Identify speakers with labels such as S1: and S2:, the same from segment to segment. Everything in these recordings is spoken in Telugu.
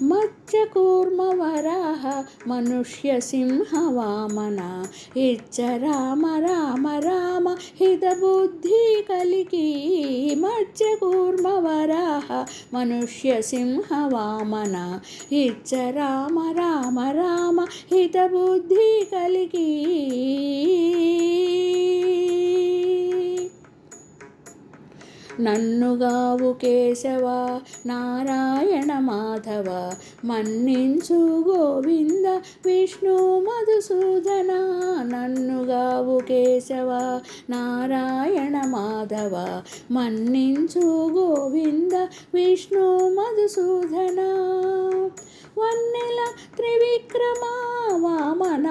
S1: మత్స్యకూర్మ వరాహ మనుష్య సింహ వామన ఇచ్చ రామ రామ రామ హితబుద్ధి కలికి మత్స్యకూర్మ వరాహ మనుష్య సింహ వామన ఇచ్చ రామ రామ రామ హితబుద్ధి కలికి నన్నుగావు కేశవ నారాయణ మాధవ మన్నించు గోవింద విష్ణు మధుసూదన నన్నుగావు కేశవ నారాయణ మాధవ మన్నించు గోవింద విష్ణు మధుసూదన వన్నెల త్రివిక్రమ వామన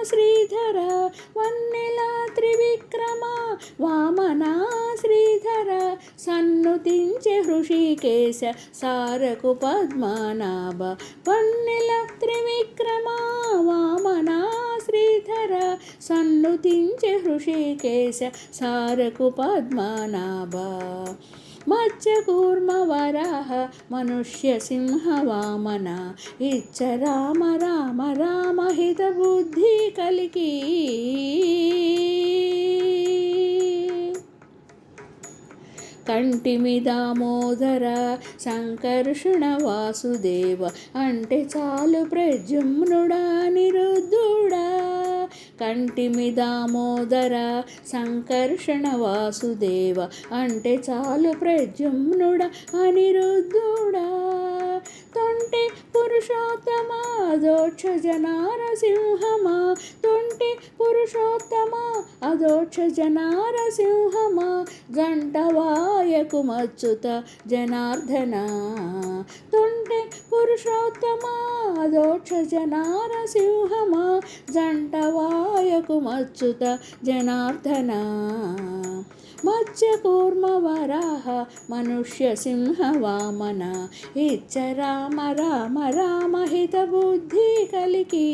S1: శ్రీధర వన్నెల త్రివిక్రమ వామన శ్రీధర సన్నుతించే హృషికేశ సారకు పద్మనాభ వన్నెల త్రివిక్రమ వామన శ్రీధర సన్నుతించే హృషికేశ సారకు పద్మనాభ మత్స్యకూర్మ వరాహ మనుష్య సింహ వామన ఇచ్చ రామ రామ రామ హితబుద్ధి కలికి కంటిమి దామోదర సంకర్షణ వాసుదేవ అంటే చాలు ప్రజుమ్నుడా నిరుద్ధుడా కంటిమి దామోదర సంకర్షణ వాసుదేవ అంటే చాలు ప్రజుమ్నుడ అనిరుద్ధుడా తొంటి పురుషోత్తమ అదోక్ష జనారసింహమా తొంటి పురుషోత్తమ అదోక్ష జనారసింహమా జంటవాయకు మచ్యుత జనార్దన తొంటి పురుషోత్తమ అదోక్ష జనారసింహమా జంటవాయకు మచ్యుత జనార్దన మత్స్యకూర్మ వరాహ మనుష్య సింహ వామన ఇచ్చ రామ రామ రామ హితబుద్ధి కలికి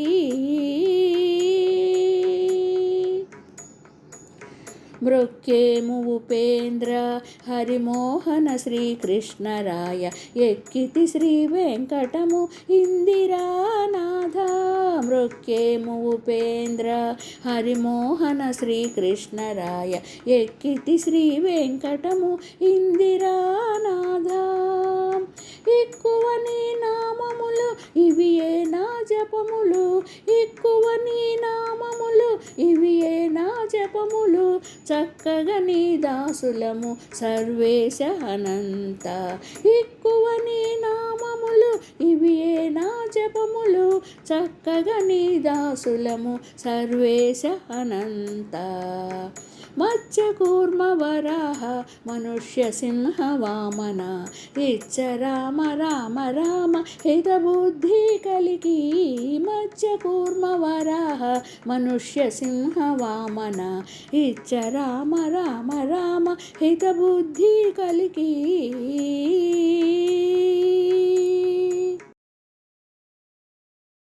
S1: మృక్కేము ఉపేంద్ర హరిమోహన శ్రీకృష్ణరాయ ఎక్కితి శ్రీ వెంకటము ఇందిరానాథ మృక్కేము ఉపేంద్ర హరిమోహన శ్రీకృష్ణరాయ ఎక్కితి శ్రీ వెంకటము ఇందిరానాథ ఎక్కువ నీ నామములు ఇవి ఏ నా జపములు ఎక్కువ నీ నామములు ఇవి ఏ నా జపములు చక్కగా నీ దాసులము సర్వేశ అనంత ఎక్కువ నీ నామములు ఇవి ఏ నా జపములు చక్కగా నీ దాసులము సర్వేశ అనంత మత్స్యకూర్మ వరాహ మనుష్య సింహ వామన ఇచ్చ రామ రామ రామ హితబుద్ధి కలికి మత్స్యకూర్మ వరాహ మనుష్య సింహ వామన ఇచ్చ రామ రామ రామ హితబుద్ధి కలికి